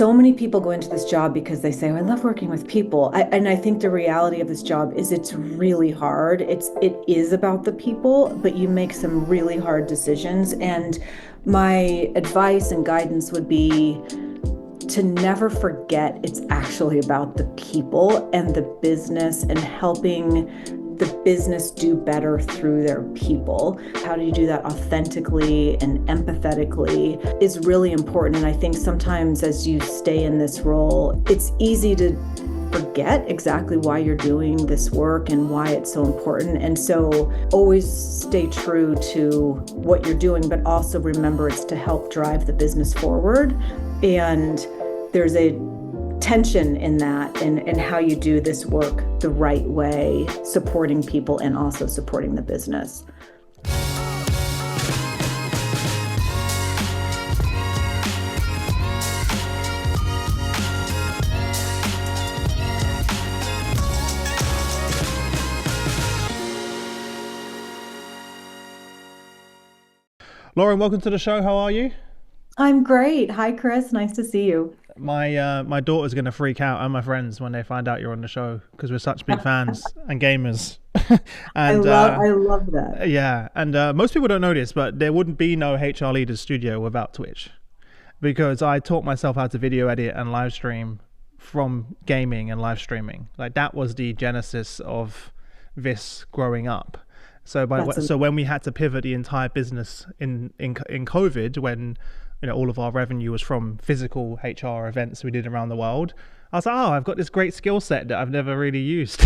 so many people go into this job because they say, "Oh, I love working with people." And I think the reality of this job is it's really hard. It is about the people, but you make some really hard decisions. And my advice and guidance would be to never forget it's actually about the people and the business and helping the business do better through their people. How do you do that authentically and empathetically is really important. And I think sometimes as you stay in this role, it's easy to forget exactly why you're doing this work and why it's so important. And so always stay true to what you're doing, but also remember it's to help drive the business forward. And there's a tension in that and how you do this work the right way, supporting people and also supporting the business. Lauren, welcome to the show. How are you? I'm great. Hi, Chris. Nice to see you. My daughter's gonna freak out and my friends when they find out you're on the show because we're such big fans and gamers. I and love I love that. Yeah, and most people don't know this, but there wouldn't be no HR Leaders Studio without Twitch because I taught myself how to video edit and live stream from gaming and live streaming. Like that was the genesis of this growing up. So when we had to pivot the entire business in COVID, when all of our revenue was from physical HR events we did around the world, I was like, oh, I've got this great skill set that I've never really used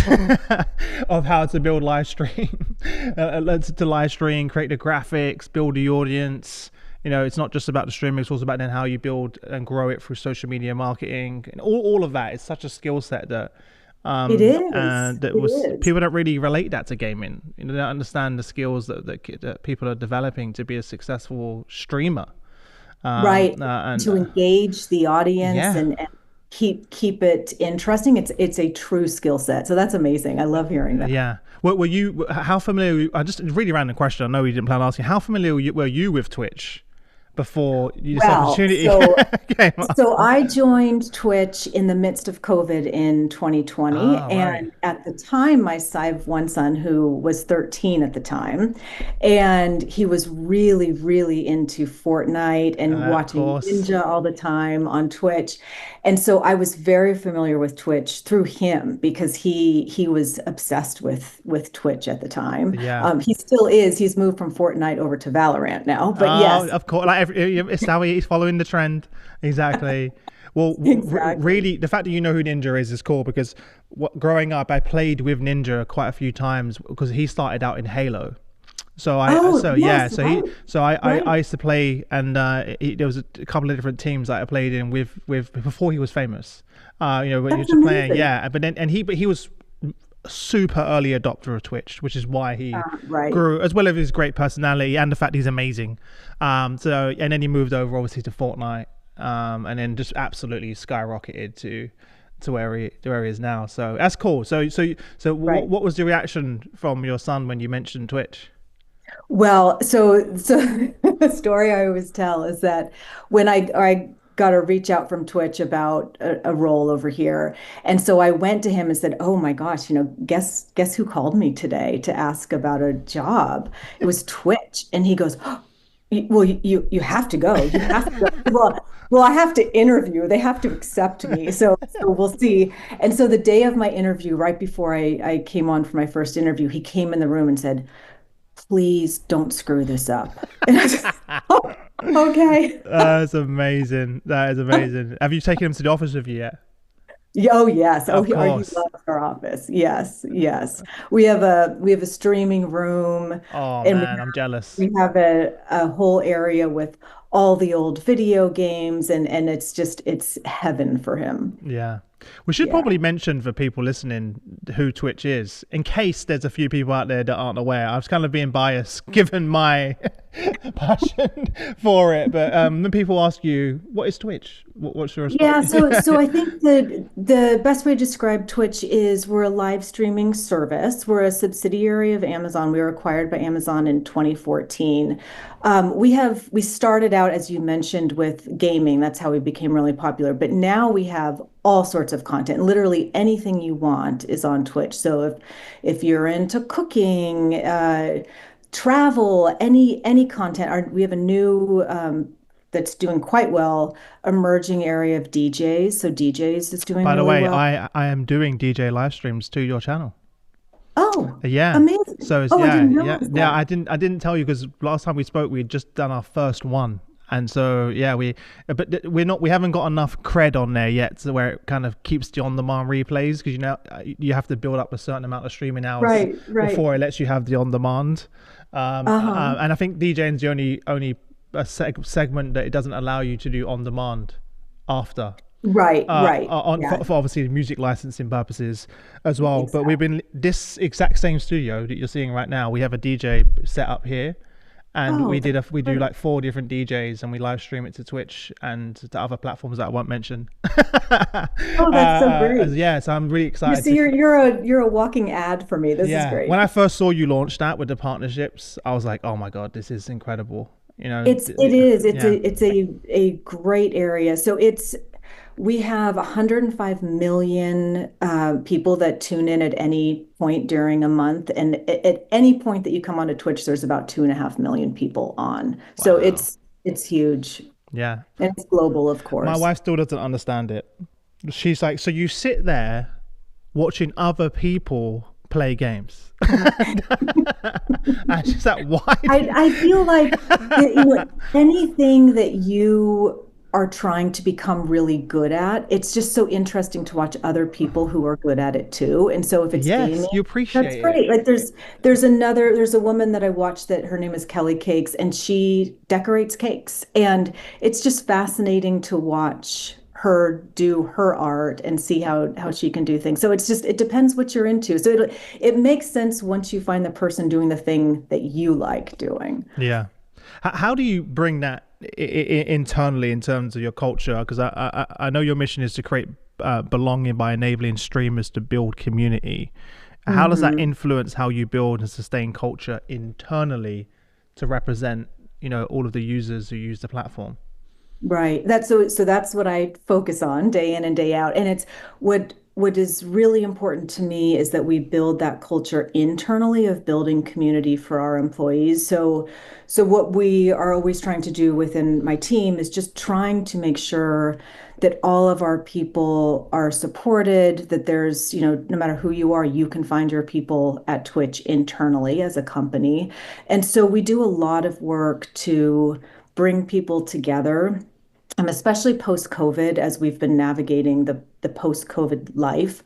of how to build live stream, to live stream, create the graphics, build the audience. It's not just about the streaming; it's also about then how you build and grow it through social media marketing, and all of that is such a skill set that. It is. People don't really relate that to gaming. They don't understand the skills that people are developing to be a successful streamer. Right. And To engage the audience yeah, and keep it interesting. It's a true skill set. So that's amazing. I love hearing that. yeah. Were you? How familiar? I just really random question. I know you didn't plan on asking. How familiar were you with Twitch before this Well, opportunity so came up? So I joined Twitch in the midst of COVID in 2020. Ah, right. And at the time, I have one son who was 13 at the time. And he was really, really into Fortnite and Of watching course. Ninja all the time on Twitch. And so I was very familiar with Twitch through him because he was obsessed with Twitch at the time. Yeah. He still is. He's moved from Fortnite over to Valorant now. But Oh, yes, of course. Like it's how he's following the trend. Exactly. Well, exactly. really, the fact that you know who Ninja is cool because growing up, I played with Ninja quite a few times because he started out in Halo. Oh, So yeah, yes, right, I right. used to play, and there was a couple of different teams that I played in with before he was famous. When he was That's just playing, amazing. yeah. But he was super early adopter of Twitch, which is why he Right. grew, as well as his great personality and the fact he's amazing. And then he moved over obviously to Fortnite, and then just absolutely skyrocketed to where he is now. So that's cool. So Right. what was the reaction from your son when you mentioned Twitch? Well, so the story I always tell is that when I got a reach out from Twitch about a role over here, and so I went to him and said, "Oh my gosh, guess who called me today to ask about a job? It was Twitch." And he goes, "Well, you have to go. You have to go." Well, I have to interview. They have to accept me. So we'll see. And so the day of my interview, right before I came on for my first interview, he came in the room and said, "Please don't screw this up." And I just, oh, okay. That's amazing. That is amazing. Have you taken him to the office with you yet? Oh yes. Of He course. loves our office. Yes, yes. We have a streaming room, Oh and man, I'm jealous. we have a whole area with all the old video games, and it's heaven for him. Yeah. We should Yeah. probably mention for people listening who Twitch is, in case there's a few people out there that aren't aware. I was kind of being biased given my passion for it, but when people ask you, "What is Twitch?" What's your response? Yeah, so I think the best way to describe Twitch is we're a live streaming service. We're a subsidiary of Amazon. We were acquired by Amazon in 2014. We started out, as you mentioned, with gaming. That's how we became really popular. But now we have all sorts of content. Literally anything you want is on Twitch. So if you're into cooking, travel, any content, we have a new that's doing quite well, emerging area of DJs. So DJs is doing By the really way, well. I am doing DJ live streams to your channel. Oh, Yeah. amazing. So it's, Oh, I yeah, didn't yeah, realize yeah. that. I didn't tell you because last time we spoke, we had just done our first one, and so yeah, we haven't got enough cred on there yet, to where it kind of keeps the on-demand replays because you have to build up a certain amount of streaming hours Right, right. before it lets you have the on-demand. Uh-huh. And I think DJing is the only segment that it doesn't allow you to do on-demand after Right, right. on Yeah, for obviously music licensing purposes as well. But we've exactly. been this exact same studio that you're seeing right now. We have a DJ set up here, and Oh, that's we do great. like 4 different DJs, and we live stream it to Twitch and to other platforms that I won't mention. Oh, that's so great. Yeah, so I'm really You excited see, to. you're a walking ad for me. This is Yeah, great. when I first saw you launch that with the partnerships, I was like, oh my god, this is incredible. You know, It is. yeah. It's a great area. So we have 105 million people that tune in at any point during a month, and at any point that you come onto Twitch, there's about 2.5 million people on. So Wow. it's huge, Yeah. and it's global, of My course. wife still doesn't understand it. She's like, so you sit there watching other people play games. And she's like, why do I feel like anything that you are trying to become really good at, it's just so interesting to watch other people who are good at it too. And so if it's Yes, gaming, you that's appreciate it. great. Like there's a woman that I watched that her name is Kelly Cakes, and she decorates cakes. And it's just fascinating to watch her do her art and see how she can do things. So it depends what you're into. So it makes sense once you find the person doing the thing that you like doing. Yeah. How do you bring that internally in terms of your culture? Because I know your mission is to create belonging by enabling streamers to build community. How does that Hmm. influence how you build and sustain culture internally to represent, all of the users who use the platform? Right. So that's what I focus on day in and day out. And it's what is really important to me is that we build that culture internally of building community for our employees. So what we are always trying to do within my team is just trying to make sure that all of our people are supported, that there's, no matter who you are, you can find your people at Twitch internally as a company. And so we do a lot of work to bring people together, especially post-COVID, as we've been navigating the post-COVID life,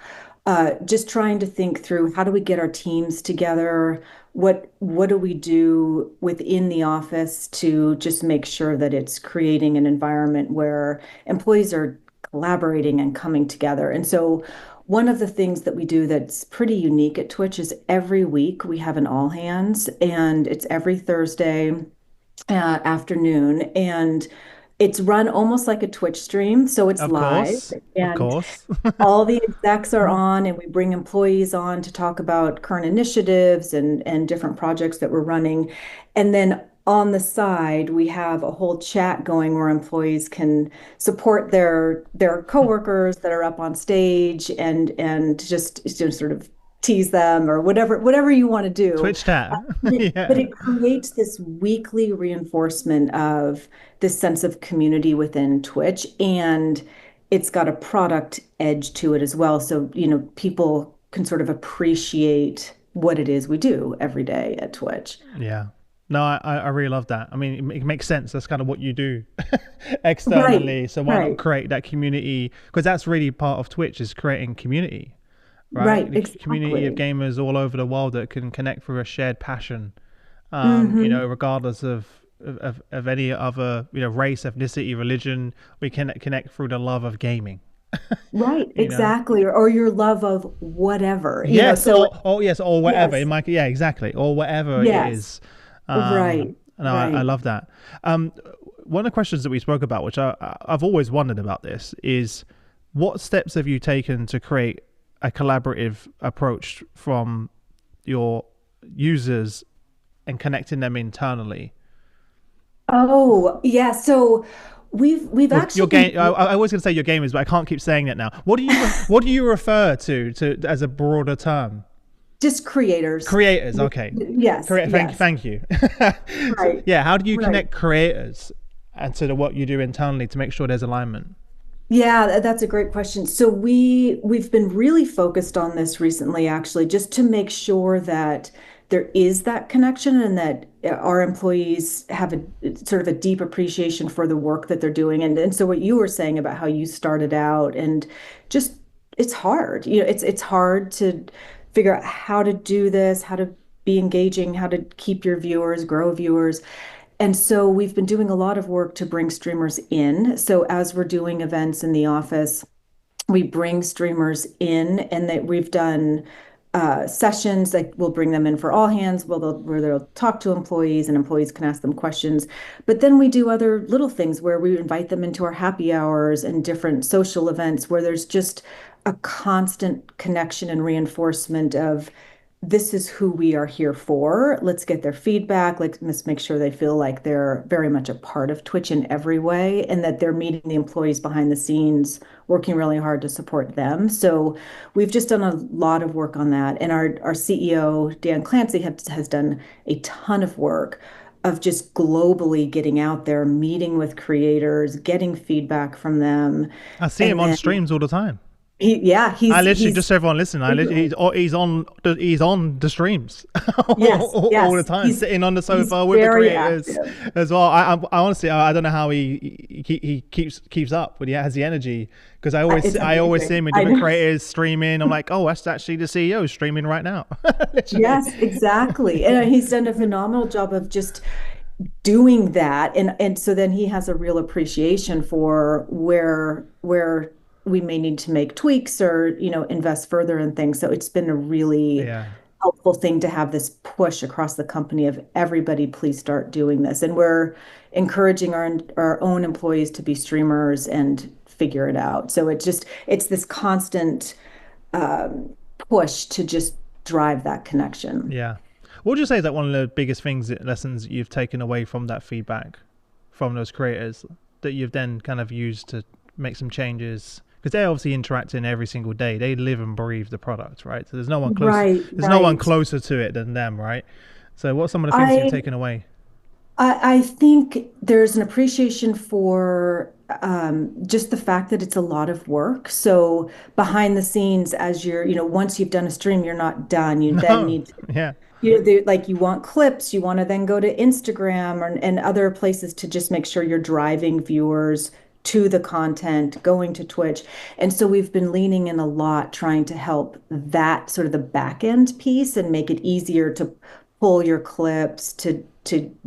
just trying to think through how do we get our teams together? What do we do within the office to just make sure that it's creating an environment where employees are collaborating and coming together? And so one of the things that we do that's pretty unique at Twitch is every week we have an all hands, and it's every Thursday afternoon, and it's run almost like a Twitch stream, so it's Of live, course. Of and course. all the execs are on, and we bring employees on to talk about current initiatives and different projects that we're running. And then on the side, we have a whole chat going where employees can support their coworkers that are up on stage, and just sort of tease them or whatever you want to do. Twitch chat. But Yeah. it creates this weekly reinforcement of this sense of community within Twitch, and it's got a product edge to it as well. So, people can sort of appreciate what it is we do every day at Twitch. Yeah. No, I really love that. I mean, it makes sense. That's kind of what you do Right, externally. So why not right, create that community? Because that's really part of Twitch is creating community, right? right, The community of exactly. gamers all over the world that can connect through a shared passion, Hmm. regardless of any other, race, ethnicity, religion. We can connect through the love of gaming. Right, you know. exactly. Or your love of whatever, Yes, so or yes, or whatever. yes, Yeah, exactly, or whatever it yes, is. right, No, I right. love that. Um, one of the questions that we spoke about, which I've always wondered about this, is what steps have you taken to create a collaborative approach from your users and connecting them internally? Oh, yeah. So we've Or actually your been game, I was going to say your gamers, but I can't keep saying that now. What do you refer to as a broader term? just creators. Creators, okay. Yes, Correct. yes. Thank you. So, Right, yeah, how do you right. connect creators and to what you do internally to make sure there's alignment? Yeah, that's a great question. So we've been really focused on this recently, actually, just to make sure that there is that connection and that our employees have a sort of a deep appreciation for the work that they're doing. And so what you were saying about how you started out and just it's hard. It's hard to figure out how to do this, how to be engaging, how to keep your viewers, grow viewers. And so we've been doing a lot of work to bring streamers in. So as we're doing events in the office, we bring streamers in and that we've done sessions like we'll bring them in for all hands where they'll talk to employees and employees can ask them questions. But then we do other little things where we invite them into our happy hours and different social events where there's just a constant connection and reinforcement of this is who we are here for. Let's get their feedback. Let's make sure they feel like they're very much a part of Twitch in every way and that they're meeting the employees behind the scenes, working really hard to support them. So we've just done a lot of work on that. And our CEO, Dan Clancy, has done a ton of work of just globally getting out there, meeting with creators, getting feedback from them. I see him And on then streams all the time. yeah, I literally he's just so everyone listening. frequently. He's on the streams Yes, all the yes. time, sitting on the He's sofa with the very creators active. as well. I honestly I don't know how he keeps up, but he has the energy because It's I always see amazing. him with I different know. creators streaming. I'm like, oh, that's actually the CEO streaming right now, literally. Yes, exactly. And he's done a phenomenal job of just doing that. And so then he has a real appreciation for where we may need to make tweaks or, invest further in things. So it's been a really Yeah, helpful thing to have this push across the company of everybody, please start doing this. And we're encouraging our own employees to be streamers and figure it out. So it's this constant push to just drive that connection. yeah. What would you say is like one of the biggest lessons that you've taken away from that feedback from those creators that you've then kind of used to make some changes? Because they're obviously interacting every single day. They live and breathe the product, right? So there's no one close. Right, There's no one right. closer to it than them, right? So what's some of the things you've I taken away? I think there's an appreciation for just the fact that it's a lot of work. So behind the scenes, as once you've done a stream, you're not done. You then No, need to, yeah, like you want clips, you want to then go to Instagram and other places to just make sure you're driving viewers to the content, going to Twitch. And so we've been leaning in a lot, trying to help that sort of the back end piece and make it easier to pull your clips to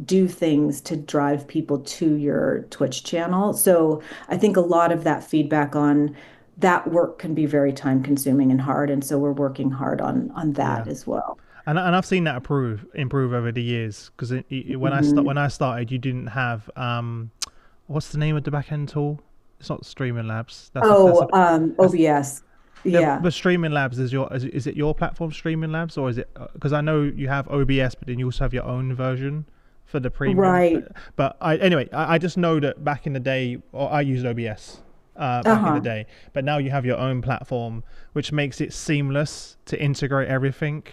do things to drive people to your Twitch channel. So I think a lot of that feedback on that work can be very time consuming and hard. And so we're working hard on yeah. that as well. And I've seen that improve over the years because Mhm. when I started, you didn't have what's the name of the back end tool? It's not Streaming Labs. Oh, That's OBS. yeah, Yeah, but Streaming Labs is it your platform Streaming Labs or is it because I know you have OBS but then you also have your own version for the premium. right. But I just know that back in the day, or I used OBS back in the Uh-huh. day, but now you have your own platform, which makes it seamless to integrate everything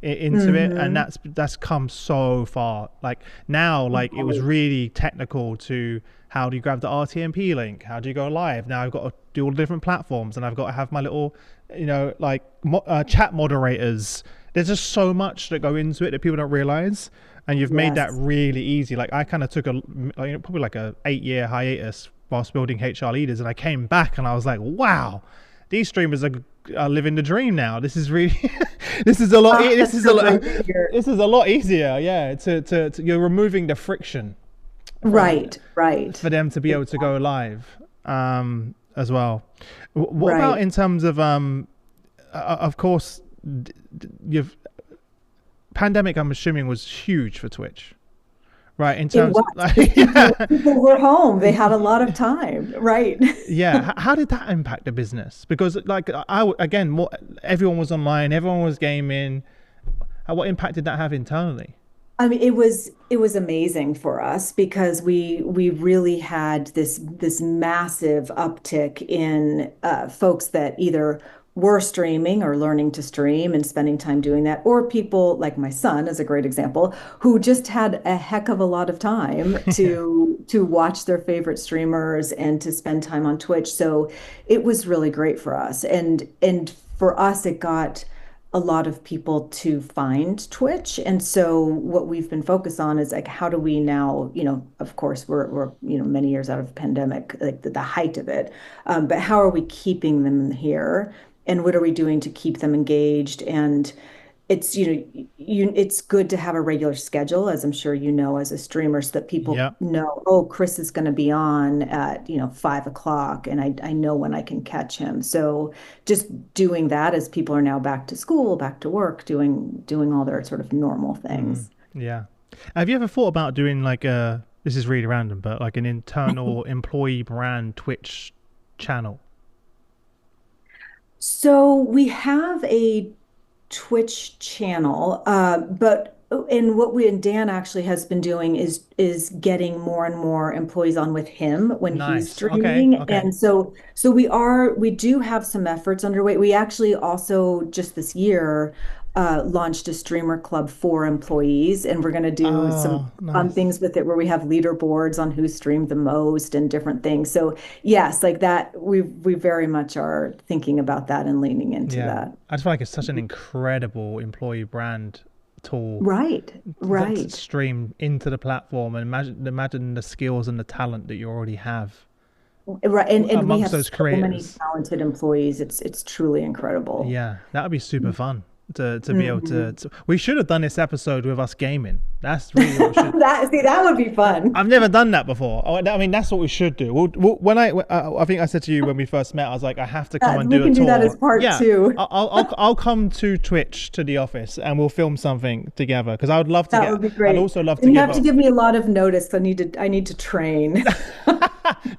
into it, and Hmm. that's come so far. Like now, like it was Right. really technical to how do you grab the RTMP link, how do you go live. Now I've got to do all the different platforms, and I've got to have my little, like chat moderators. There's just so much that go into it that people don't realize, and you've made that Yes. really easy. Like I kind of took probably like a 8 year hiatus whilst building HR leaders, and I came back and I was like, wow, these streamers are living the dream now. This is really, this is a lot. This That's is a so lot. great to hear. This is a lot easier. Yeah, to you're removing the friction from Right, right. for them to be able to go live as well. What about Right. in terms of of course, you've pandemic. I'm assuming was huge for Twitch, right? In It terms was of like, because yeah, people were home. They had a lot of time, right? yeah. How did that impact the business? Because like again, more everyone was online, everyone was gaming. What impact did that have internally? I mean, it was amazing for us because we really had this massive uptick in folks that either were streaming or learning to stream and spending time doing that, or people like my son is a great example, who just had a heck of a lot of time Yeah, to watch their favorite streamers and to spend time on Twitch. So it was really great for us. And for us, it got a lot of people to find Twitch. And so what we've been focused on is like, how do we now, of course, we're many years out of pandemic, like the height of it. But how are we keeping them here? And what are we doing to keep them engaged? And it's, it's good to have a regular schedule, as I'm sure you know, as a streamer, so that people yeah, know, oh, Chris is going to be on at, 5 o'clock, and I know when I can catch him. So just doing that as people are now back to school, back to work, doing all their sort of normal things. yeah. Have you ever thought about doing like a? This is really random, but like an internal employee brand Twitch channel? So we have a Twitch channel, but and what we and Dan actually has been doing is getting more and more employees on with him when he's Nice. Okay. streaming. Okay. And so we do have some efforts underway. We actually also just this year launched a streamer club for employees, and we're going to do some Oh, fun nice. things with it where we have leaderboards on who streamed the most and different things. So yes, like that, we very much are thinking about that and leaning into Yeah. that. I just feel like it's such an incredible employee brand tool Right, to right. stream into the platform and imagine the skills and the talent that you already have Right. And we amongst have those so many creators. talented employees. It's truly incredible. Yeah, that would be super fun to be able Mhm. we should have done this episode with us gaming. That's really what we should. That would be fun. I've never done that before. I mean, that's what we should do. When I think I said to you when we first met, I was like, I have to come and We do a can do that as tour. part Yeah, two. I'll come to Twitch to the office and we'll film something together because I would love to That get. would be I'd great. also love to And you give have to up. give me a lot of notice. I need to train.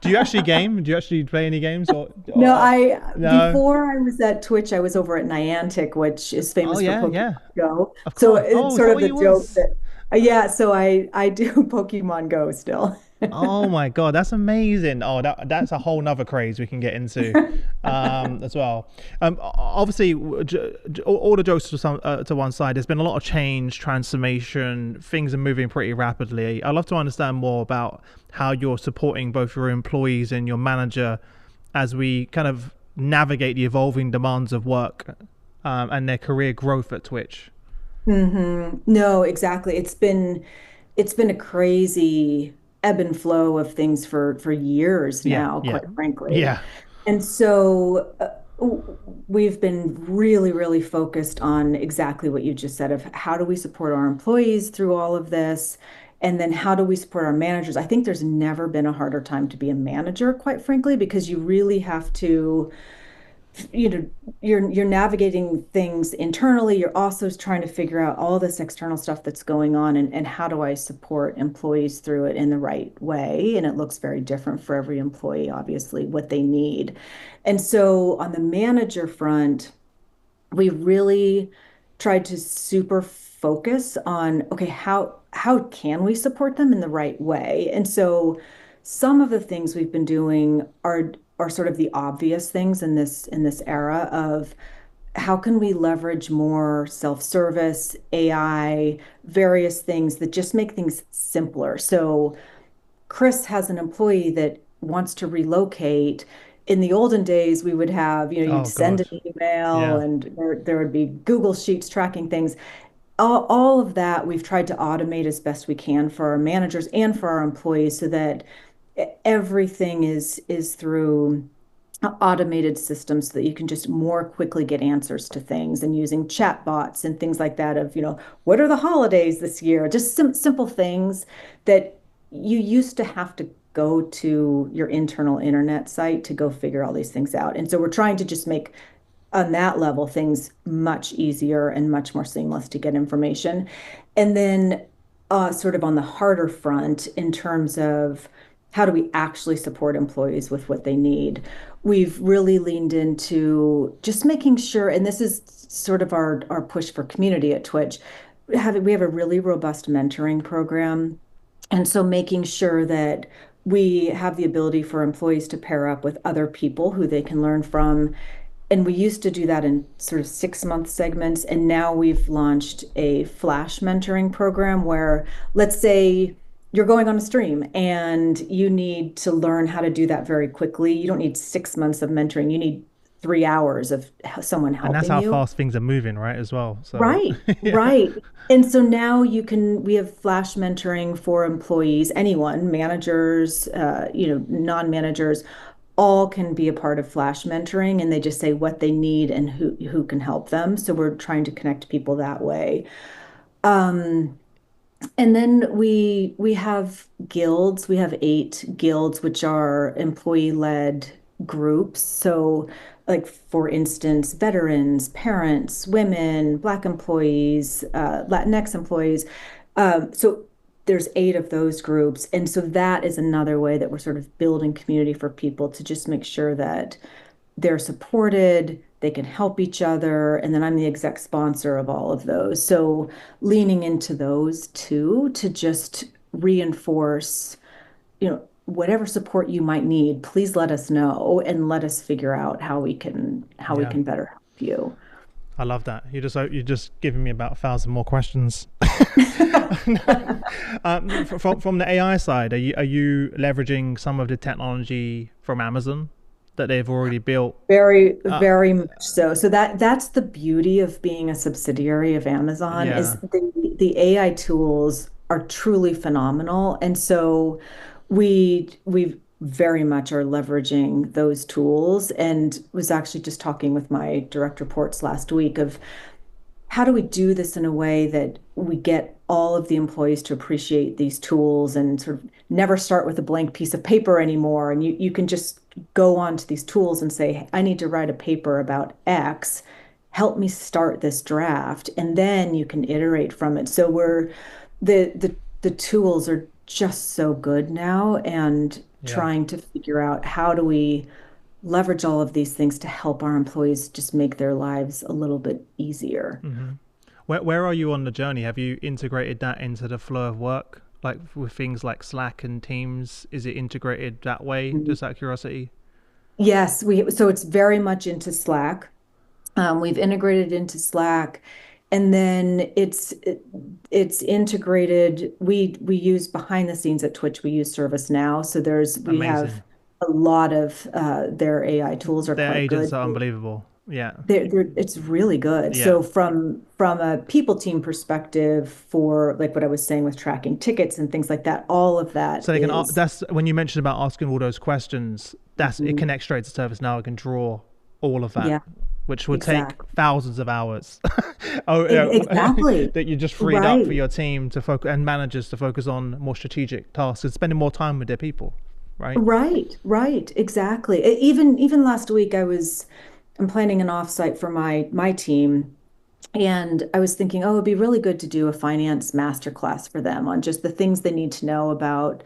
Do you actually game? Do you actually play any games No, or I no? before I was at Twitch, I was over at Niantic, which is Oh famous for yeah, Pokemon yeah. Go. Of So course. it's Oh, is sort that of what the he joke was? that yeah, so I do Pokemon Go still. Oh my god, that's amazing! Oh, that's a whole nother craze we can get into as well. Obviously, all the jokes to one side. There's been a lot of change, transformation. Things are moving pretty rapidly. I'd love to understand more about how you're supporting both your employees and your manager as we kind of navigate the evolving demands of work and their career growth at Twitch. No, exactly. It's been a crazy ebb and flow of things for years Yeah, now, yeah, quite frankly. yeah. And so we've been really, really focused on exactly what you just said of how do we support our employees through all of this? And then how do we support our managers? I think there's never been a harder time to be a manager, quite frankly, because you really have to you know you're navigating things internally. You're also trying to figure out all this external stuff that's going on, and how do I support employees through it in the right way. And it looks very different for every employee, obviously, what they need. And so on the manager front, we really tried to super focus on, okay, how can we support them in the right way? And so some of the things we've been doing are sort of the obvious things in this era of how can we leverage more self-service, AI, various things that just make things simpler. So Chris has an employee that wants to relocate. In the olden days, we would have, you'd Oh send god, an email yeah. and there would be Google Sheets tracking things. All of that we've tried to automate as best we can for our managers and for our employees so that everything is through automated systems so that you can just more quickly get answers to things, and using chat bots and things like that of, what are the holidays this year? Just simple things that you used to have to go to your internal internet site to go figure all these things out. And so we're trying to just make on that level things much easier and much more seamless to get information. And then sort of on the harder front, in terms of how do we actually support employees with what they need, we've really leaned into just making sure, and this is sort of our push for community at Twitch. We have a really robust mentoring program. And so making sure that we have the ability for employees to pair up with other people who they can learn from. And we used to do that in sort of 6-month segments. And now we've launched a flash mentoring program where, let's say, you're going on a stream and you need to learn how to do that very quickly. You don't need 6 months of mentoring. You need 3 hours of someone And that's helping how you. fast things are moving, right? As well. So, Right, yeah, right. And so now we have flash mentoring for employees, anyone, managers, non-managers, all can be a part of flash mentoring, and they just say what they need and who can help them. So we're trying to connect people that way. Um, and then we have guilds. We have 8 guilds, which are employee-led groups. So, like for instance, veterans, parents, women, Black employees, Latinx employees. So there's 8 of those groups, and so that is another way that we're sort of building community for people to just make sure that they're supported, they can help each other, and then I'm the exec sponsor of all of those. So leaning into those too to just reinforce, whatever support you might need, please let us know and let us figure out how we yeah. can better help you. I love that. You just giving me about 1,000 more questions. From the AI side, are you leveraging some of the technology from Amazon that they've already built? Very, Uh, very much so. So that's the beauty of being a subsidiary of Amazon yeah. is the AI tools are truly phenomenal. And so we very much are leveraging those tools and was actually just talking with my direct reports last week of how do we do this in a way that we get all of the employees to appreciate these tools and sort of never start with a blank piece of paper anymore. And you can just go onto these tools and say, I need to write a paper about X. Help me start this draft. And then you can iterate from it. So the tools are just so good now and Yeah. trying to figure out how do we leverage all of these things to help our employees just make their lives a little bit easier. hmm Where are you on the journey? Have you integrated that into the flow of work? Like with things like Slack and Teams, is it integrated that way? Mhm. Just out of curiosity. Yes, so it's very much into Slack. We've integrated into Slack, and then it's integrated. We use behind the scenes at Twitch. We use ServiceNow, so we have Amazing. a lot of their AI tools are Their quite agents good. are unbelievable. Yeah. It's really good. Yeah. So from a people team perspective, for like what I was saying with tracking tickets and things like that, all of that So they can. is That's when you mentioned about asking all those questions. That's it. mhm, Connects straight to ServiceNow. It can draw all of that, yeah, which would take exactly. thousands of hours. Oh, yeah, Exactly. that you just freed up for Right. your team to focus and managers to focus on more strategic tasks and spending more time with their people, right? Right, right, exactly. Even last week I'm planning an offsite for my team, and I was thinking, oh, it'd be really good to do a finance masterclass for them on just the things they need to know about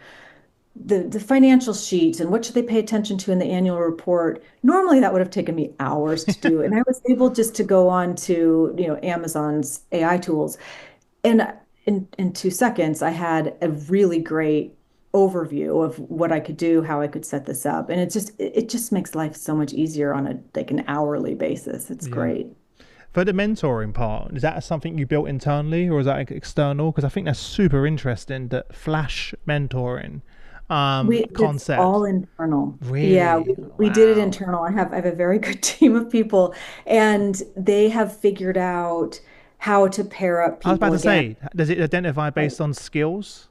the financial sheets and what should they pay attention to in the annual report. Normally that would have taken me hours to do, and I was able just to go on to, Amazon's AI tools, and in 2 seconds, I had a really great overview of what I could do, how I could set this up. And it just makes life so much easier on a like an hourly basis. It's Yeah. great. For the mentoring part, is that something you built internally or is that external? Because I think that's super interesting. That flash mentoring It's concept. all internal. Yeah, Really? we did it Wow. internal. I have a very good team of people, and they have figured out how to pair up I was about people to again. say, does it identify based on skills?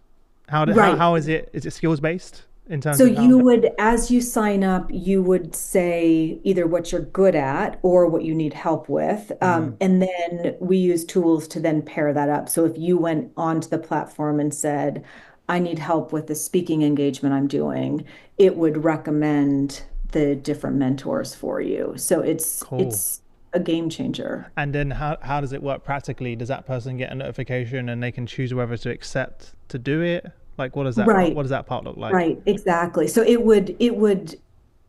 Right. How is it? Is it skills based in terms So of how? you would, as you sign up, you would say either what you're good at or what you need help with. Mm, And then we use tools to then pair that up. So if you went onto the platform and said, I need help with the speaking engagement I'm doing, it would recommend the different mentors for you. So Cool. it's a game changer. And then how does it work practically? Does that person get a notification and they can choose whether to accept to do it? Like Right, what does that part look like? right, exactly. So it would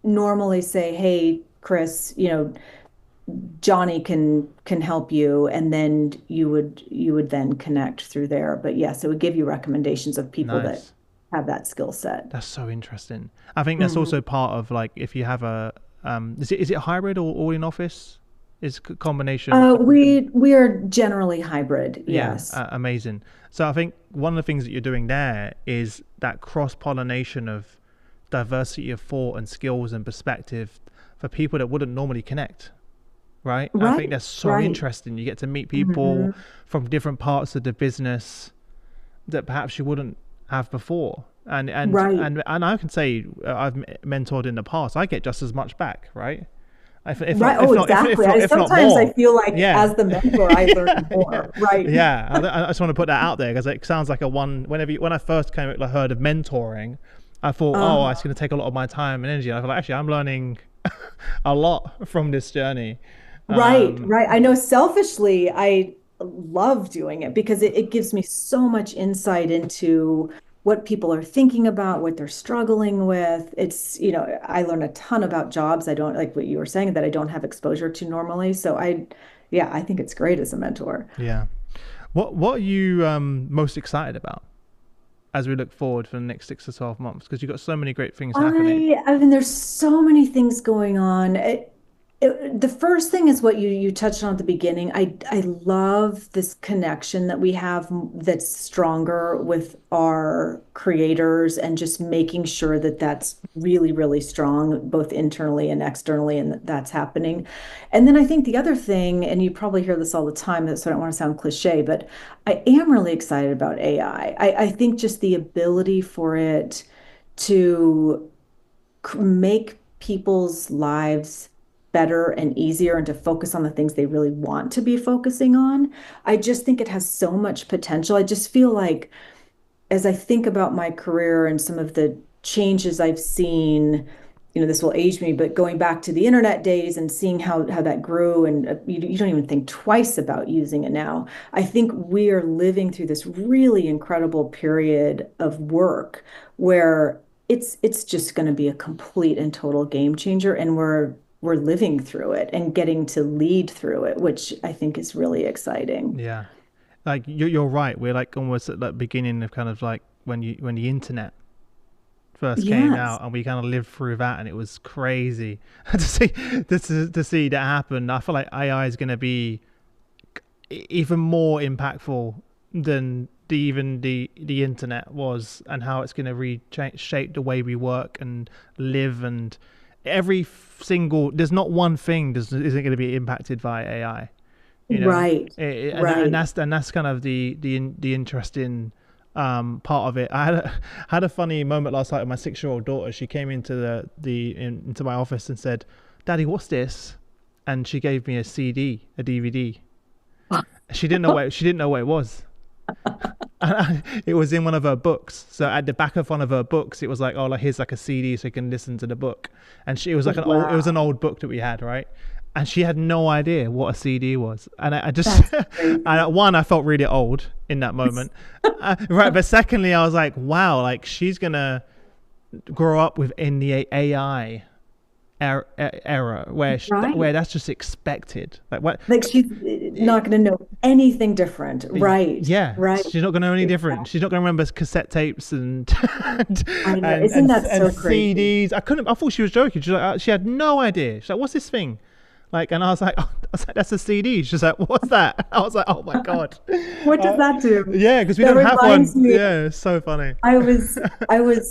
normally say, "Hey, Chris, Johnny can help you," and then you would then connect through there. But yes, it would give you recommendations of people that Nice. have that skill set. That's so interesting. I think that's Mhm. also part of like if you have a is it hybrid or all in office? Is combination? We are generally hybrid, Yeah, yes. amazing. So I think one of the things that you're doing there is that cross pollination of diversity of thought and skills and perspective for people that wouldn't normally connect, right? I think Right, that's so right. interesting. You get to meet people Hmm. from different parts of the business that perhaps you wouldn't have before. Right, And I can say I've mentored in the past. I get just as much back, right? right. Oh, exactly. If not Sometimes I more. feel like Yeah, as the mentor, I learn yeah, more. Right. yeah. I just want to put that out there because it sounds like a one. When I first came like, heard of mentoring, I thought, oh, it's Uh-huh. going to take a lot of my time and energy. I feel like actually I'm learning a lot from this journey. Right, Um, right. I know selfishly, I love doing it because it gives me so much insight into what people are thinking about, what they're struggling with. I learn a ton about jobs I don't like what you were saying that I don't have exposure to normally. Yeah, I think it's great as a mentor. yeah. What are you most excited about as we look forward for the next 6 to 12 months? Because you've got so many great things happening. I mean, there's so many things going on. The first thing is what you touched on at the beginning. I love this connection that we have that's stronger with our creators and just making sure that that's really, really strong, both internally and externally, and that's happening. And then I think the other thing, and you probably hear this all the time, so I don't want to sound cliche, but I am really excited about AI. I think just the ability for it to make people's lives better and easier and to focus on the things they really want to be focusing on. I just think it has so much potential. I just feel like as I think about my career and some of the changes I've seen, this will age me, but going back to the internet days and seeing how that grew, and you don't even think twice about using it now. I think we are living through this really incredible period of work where it's just going to be a complete and total game changer, and we're living through it and getting to lead through it, which I think is really exciting. Yeah, like you're right. We're like almost at that beginning of kind of like when the internet first came Yes, out and we kind of lived through that and it was crazy to see to see that happen. I feel like AI is going to be even more impactful than the internet was, and how it's going to reshape the way we work and live. And every single there's not one thing isn't going to be impacted by AI, you know. right, And right. that's kind of the interesting part of it. Had a funny moment last night with my 6 year old daughter. She came into into my office and said, "Daddy, what's this?" And she gave me a CD, a DVD. She didn't know what it was. It was in one of her books. So at the back of one of her books, it was like, oh, like here's like a CD so you can listen to the book. And it was like it was an Wow, old book that we had, right? And she had no idea what a CD was. And I just, that's and crazy. one, I felt really old in that moment, right? But secondly, I was like, wow, like she's gonna grow up in the AI era Right. where that's just expected. Like what? Like she's not going to know anything different. Right. Yeah, Right. she's not going to know any different. She's Exactly. not going to remember cassette tapes and I know. Isn't that and so crazy? CDs. I couldn't. I thought she was joking. She's like, she had no idea. She's like, "What's this thing?" Like, and I was like, "That's a CD." She's like, "What's that?" I was like, "Oh my god." What does that do? Yeah, because we That don't have reminds one. me, Yeah, it's so funny.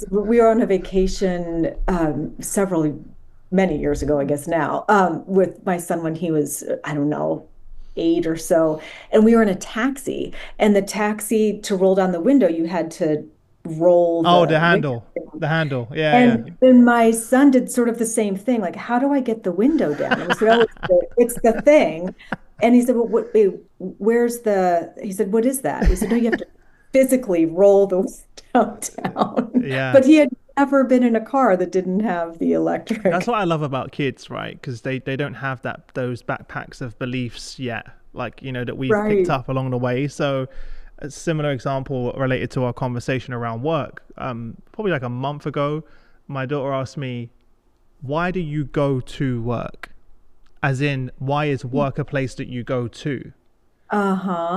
we were on a vacation many years ago, I guess now, with my son when he was, I don't know, 8 or so. And we were in a taxi, and the taxi, to roll down the window, you had to roll Oh, the window the down. handle. Yeah, yeah. And then my son did sort of the same thing. Like, how do I get the window down? And we said, oh, it's the thing. And he said, well, where's the, he said, what is that? We said, no, you have to physically roll the way downtown. Yeah. But he had never been in a car that didn't have the That's electric. what I love about kids, right? Because they don't have those backpacks of beliefs yet, like that we've picked Right. up along the way. So, a similar example related to our conversation around work. Probably like a month ago, my daughter asked me, "Why do you go to work?" As in, why is work a place that you go to?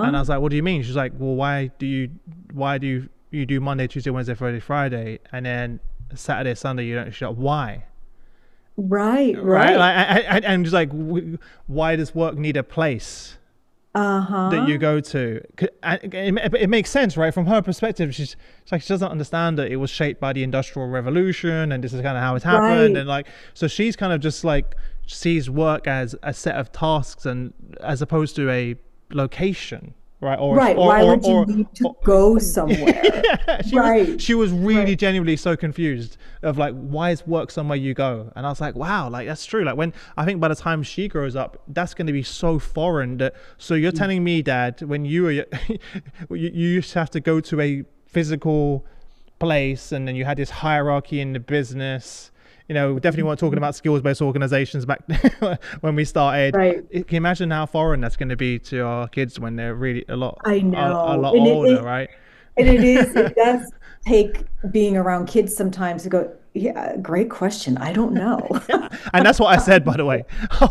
And I Uh-huh. was like, "What do you mean?" She's like, "Well, why do you do Monday, Tuesday, Wednesday, Friday, Friday, and then Saturday, Sunday you don't show up? Why?" Right, Right? right. Like, and just like, why does work need a place that you Uh-huh. go to? It makes sense, right? From her perspective, she's like, she doesn't understand that it was shaped by the Industrial Revolution, and this is kind of how it's happened, Right. and like, so she's kind of just like sees work as a set of tasks, and as opposed to a location, right? Or Right. or Why or would you or, need to or go somewhere? yeah, she was Right. she was really Right. genuinely so confused of like, why is work somewhere you go? And I was like, wow, like that's true. Like, when I think by the time she grows up, that's going to be so foreign that, so you're telling me, Dad, when you were you used to have to go to a physical place, and then you had this hierarchy in the business. Definitely weren't talking about skills-based organizations back when we started. Right. Can you imagine how foreign that's going to be to our kids when they're really I a know. lot older, right? And it does take being around kids sometimes to go, yeah, great question. I don't know. Yeah, and that's what I said, by the way. I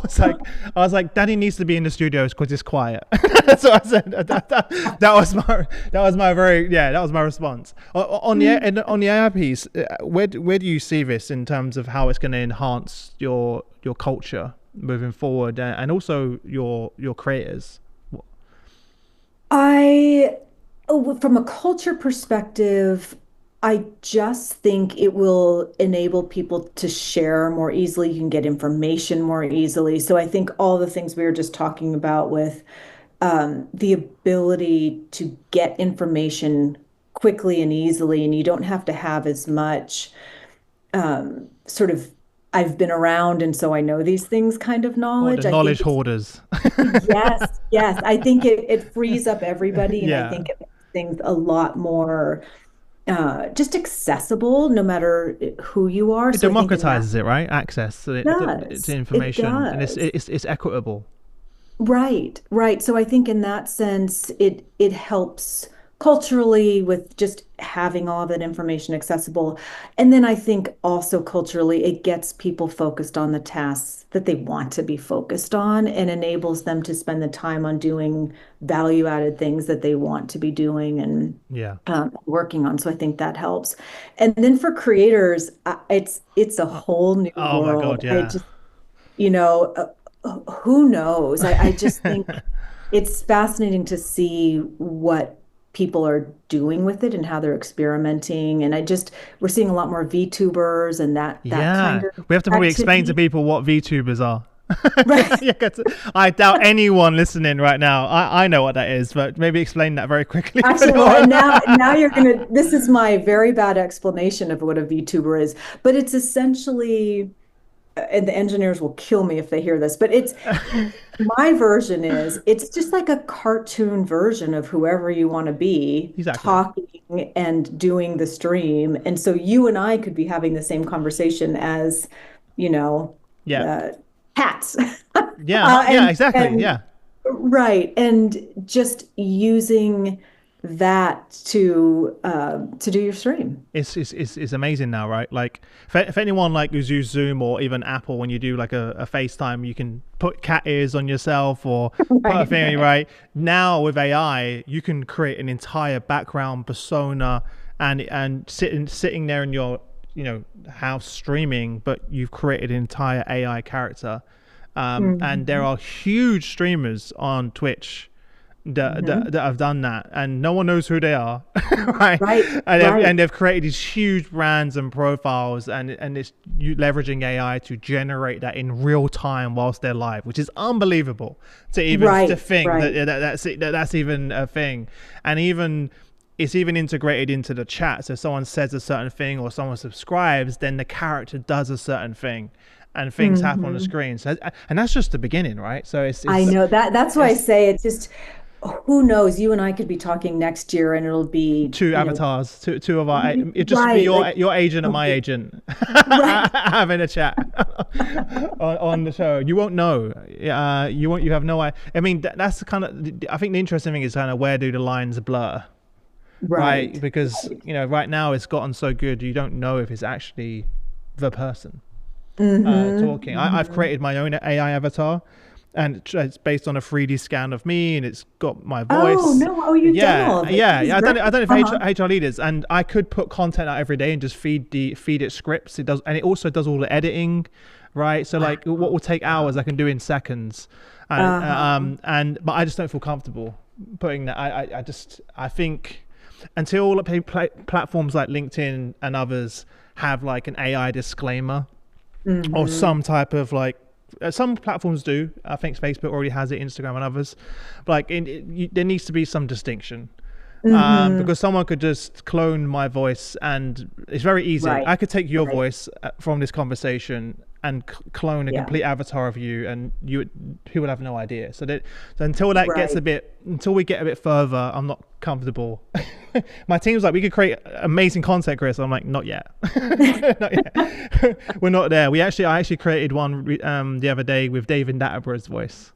was like, Daddy needs to be in the studios because it's quiet. That's what I said. That was my very, yeah, that was my response. On the AI piece, where do you see this in terms of how it's going to enhance your culture moving forward, and also your creators? I, from a culture perspective, I just think it will enable people to share more easily. You can get information more easily. So I think all the things we were just talking about with the ability to get information quickly and easily, and you don't have to have as much sort of I've been around and so I know these things kind of Or the knowledge. I think knowledge it's hoarders? yes, yes. I think it frees up everybody, and I Yeah, think it makes things a lot more just accessible, no matter who you are. it So I think in that democratizes it, right? Access to it information, and it's does. it's it's equitable. Right, right. So I think in that sense, it helps culturally with just having all that information accessible. And then I think also culturally, it gets people focused on the tasks that they want to be focused on and enables them to spend the time on doing value-added things that they want to be doing and Yeah. working on. So I think that helps. And then for creators, it's a Uh, whole new oh my God, world. I yeah. just you know, who knows? I just think it's fascinating to see what people are doing with it and how they're experimenting. And we're seeing a lot more VTubers and that kind Yeah, of we have to probably explain to activity. people what VTubers are. Right. Yeah, 'cause I doubt anyone listening right now. I know what that is, but maybe explain that very quickly. Actually, well, and now you're gonna, this is my very bad explanation of what a VTuber is, but it's essentially, and the engineers will kill me if they hear this, but my version is it's just like a cartoon version of whoever you want to be Exactly. talking and doing the stream. And so you and I could be having the same conversation as, you know, Yeah. uh, cats. Yeah. Yeah. Exactly. And Yeah. right. And just using that to do your stream. It's amazing now, right? Like, if anyone like who's used Zoom or even Apple, when you do like a FaceTime, you can put cat ears on yourself or put a Right, thing, right. right? Now with AI, you can create an entire background persona, and sitting there in your house streaming, but you've created an entire AI character. And there Mhm, are huge streamers on Twitch that mhm. have done that, and no one knows who they are, right? Right, And right. they've created these huge brands and profiles, and it's you leveraging AI to generate that in real time whilst they're live, which is unbelievable to Right, think right. that's even a thing, and even. It's even integrated into the chat. So if someone says a certain thing or someone subscribes, then the character does a certain thing, and things happen on the Hmm. screen. So, and that's just the beginning, right? So it's I it's know that's why I it's say it's just who knows? You and I could be talking next year, and it'll be, Two avatars, two of our, it just be right, like, your agent and my agent right, having a chat on the show. You won't know. You have no idea. I mean, that's the kind of, I think the interesting thing is kind of where do the lines blur, right? right, Because right. right now it's gotten so good, you don't know if it's actually the person Mm-hmm, talking. I've mm-hmm. created my own AI avatar, and it's based on a 3D scan of me, and it's got my Oh voice. no! Oh, you've done Yeah, all of this. yeah, This is yeah. great. I don't know if Uh-huh. HR leaders, and I could put content out every day and just feed it scripts. It does, and it also does all the editing, right? So like, what will take hours, I can do in seconds, Uh-huh. and but I just don't feel comfortable putting that. I think until platforms like LinkedIn and others have like an AI disclaimer or Mm-hmm. some type of like, some platforms do. I think Facebook already has it, Instagram and others. But like, there needs to be some distinction, Mm-hmm. because someone could just clone my voice, and it's very easy. Right. I could take your Right. voice from this conversation and clone a Yeah. complete avatar of you, and people have no idea. So until that gets Right. until we get a bit further, I'm not comfortable. My team's like, we could create amazing content, Chris. I'm like, not yet. Not yet. We're not there. I actually created one the other day with David Attenborough's voice.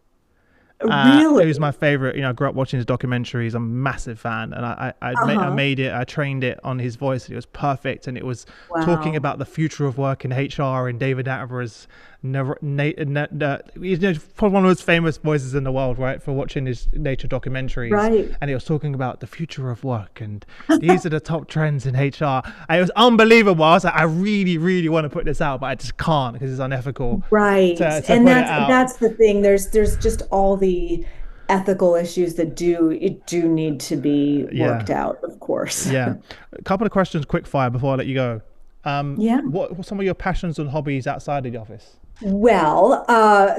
It was Really? my favorite. I grew up watching his documentaries. I'm a massive fan, and I Uh-huh. made it. I trained it on his voice, and it was perfect. And it was talking Wow. about the future of work in HR, and David Attenborough's he's probably one of the most famous voices in the world, right, for watching his nature documentaries. Right. And it was talking about the future of work, and these are the top trends in HR. And it was unbelievable. I was like, I really, really want to put this out, but I just can't because it's unethical Right. to And put it that's out. the thing. There's just all the ethical issues that do need to be Yeah. worked out, of course. Yeah. A couple of questions, quick fire before I let you go. Yeah. What some of your passions and hobbies outside of the office? Well,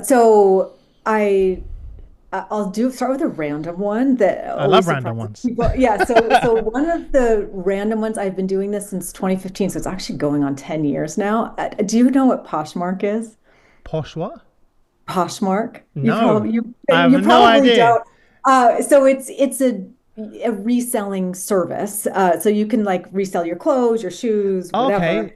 so I'll do start with a random one that I love always random surprises ones. people. Yeah, so one of the random ones, I've been doing this since 2015, so it's actually going on 10 years now. Do you know what Poshmark is? Posh what? Poshmark? No. I have You no probably idea. don't. So it's a reselling service. So you can like resell your clothes, your shoes, whatever. Okay.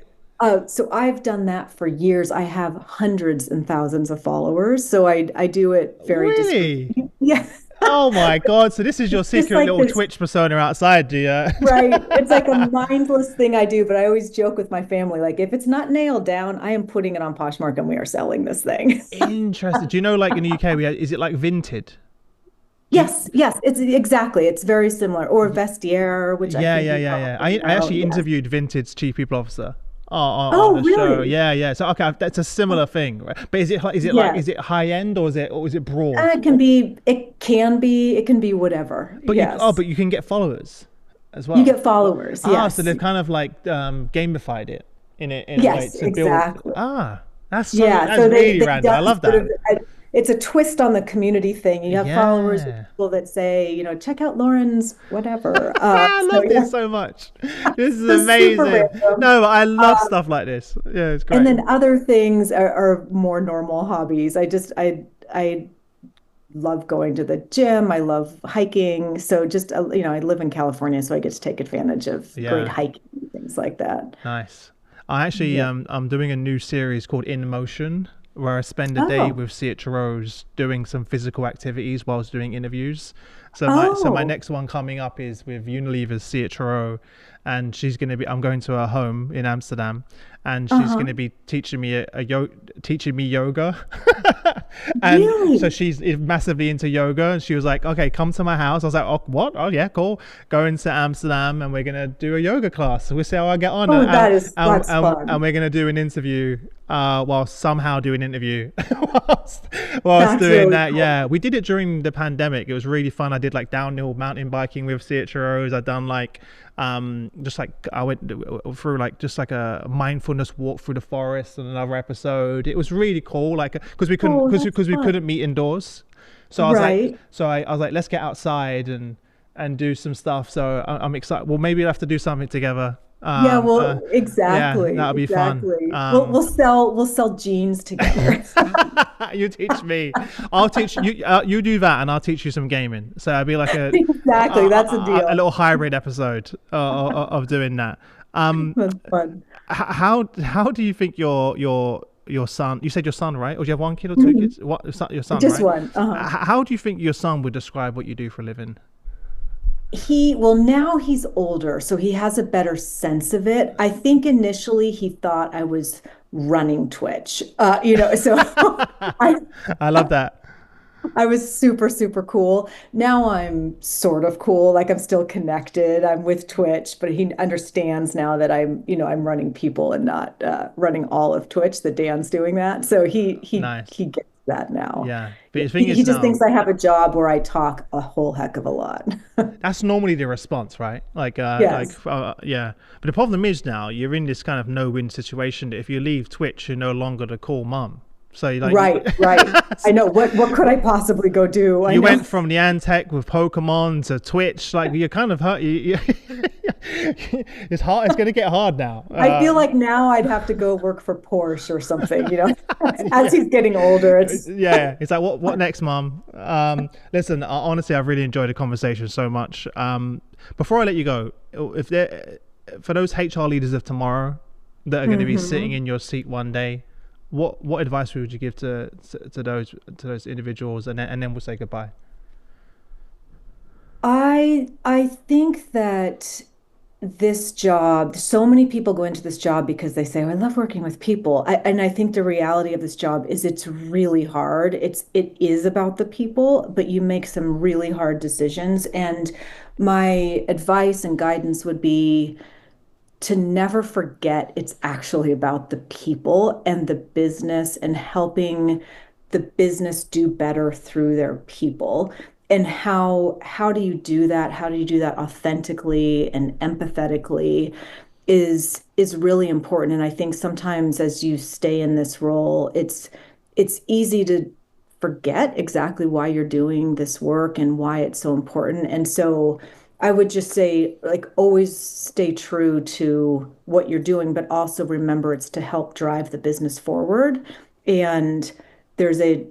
So I've done that for years. I have hundreds and thousands of followers, so I do it very Really? discreetly. Yeah. Oh my God. So this is your Just secret like little this, Twitch persona outside, do you? right? It's like a mindless thing I do, but I always joke with my family, like if it's not nailed down, I am putting it on Poshmark and we are selling this thing. Interesting. Do you know, like in the UK, is it like Vinted? Do you, Yes, yes, it's exactly. It's very similar. Or Vestiaire, which I yeah, think yeah, you yeah, yeah. probably I know. actually Yes. interviewed Vinted's chief people officer on Oh, the show. really? Yeah, yeah. So okay, that's a similar thing, right? But is Yes. it high end, or is it broad? It can be whatever. Yes. But you can get followers as You well. get followers. So Yes. they've kind of like gamified it in a way Yes, to build. exactly. Yeah. That's So really they've random. I done love sort of, that. it's a twist on the community thing. You have followers with Yeah. people that say, check out Lauren's whatever. I So love yeah, this so much. This is it's super amazing. random. No, but I love Um, stuff like this. Yeah, it's and great. then other things are more normal hobbies. I love going to the gym. I love hiking. So just, I live in California, so I get to take advantage of great Yeah. hiking and things like that. Nice. I actually Yeah. I'm doing a new series called In Motion, where I spend a day Oh, with CHROs doing some physical activities whilst doing interviews. So my oh, next one coming up is with Unilever's CHRO, and I'm going to her home in Amsterdam, and she's going uh-huh. to be teaching me teaching me yoga. And so Really? she's massively into yoga, and she was like, okay, come to my house. I was like, oh, what? Oh yeah, cool. Going to Amsterdam, and we're gonna do a yoga class. We'll see how I get on, Oh, and, that's and fun. we're gonna do an interview, whilst somehow do an interview whilst, whilst That's doing really that. cool. Yeah, we did it during the pandemic. It was really fun. I did like downhill mountain biking with CHROs. I done like just like I went through like just like a mindfulness walk through the forest on another episode. It was really cool, like because Oh, that's we fun. couldn't meet indoors. So I was like, Right. I was like, let's get outside and do some stuff. So I'm excited. Well, maybe we'll have to do something together Yeah, well, Yeah, exactly, that'll be fun. exactly. We'll sell jeans together. You teach me. I'll teach you. You do that, and I'll teach you some gaming. So it'll be like Exactly, that's a a deal. little hybrid episode of doing that. That's fun. How do you think your son? You said your son, right? Or do you have one kid or two Mhm. kids? What your son, Just right? one. Uh-huh. How do you think your son would describe what you do for a living? Well, now he's older, so he has a better sense of it. I think initially he thought I was running Twitch. So I I love that. I was super, super cool. Now I'm sort of cool. Like I'm still connected. I'm with Twitch, but he understands now that I'm running people and not running all of Twitch, that Dan's doing that. So Nice. he gets that now. Yeah. But the thing He is just now, thinks I have a job where I talk a whole heck of a lot. that's normally the response, right? Yes. Yeah. But the problem is now you're in this kind of no-win situation that if you leave Twitch, you're no longer the cool mum. So Right, right. I know. What could I possibly go do? I you know. went from the Antec with Pokemon to Twitch. Like you're kind of hurt. It's hard. It's going to get hard now. I feel like now I'd have to go work for Porsche or something, as Yeah. he's getting older. It's Yeah, it's like what next, mum? Listen, honestly, I've really enjoyed the conversation so much. Before I let you go, if there for those HR leaders of tomorrow that are going to be sitting Mhm. in your seat one day, what advice would you give to those individuals, and then we'll say goodbye. I think that this job, so many people go into this job because they say, "Oh, I love working with people." And I think the reality of this job is it's really hard. It is about the people, but you make some really hard decisions. And my advice and guidance would be to never forget it's actually about the people and the business and helping the business do better through their people. And how do you do that? How do you do that authentically and empathetically is really important. And I think sometimes as you stay in this role, it's easy to forget exactly why you're doing this work and why it's so important. And so I would just say, like, always stay true to what you're doing, but also remember it's to help drive the business forward. And there's a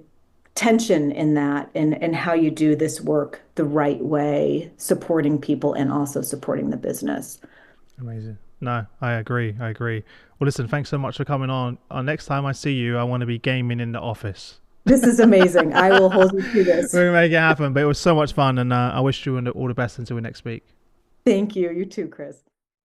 tension in that and how you do this work the right way, supporting people and also supporting the business. Amazing. No, I agree. I agree. Well, listen, thanks so much for coming on. Next time I see you, I want to be gaming in the office. This is amazing. I will hold you to this. We're gonna make it happen. But it was so much fun, and I wish you all the best until we next week. Thank you. You too, Chris.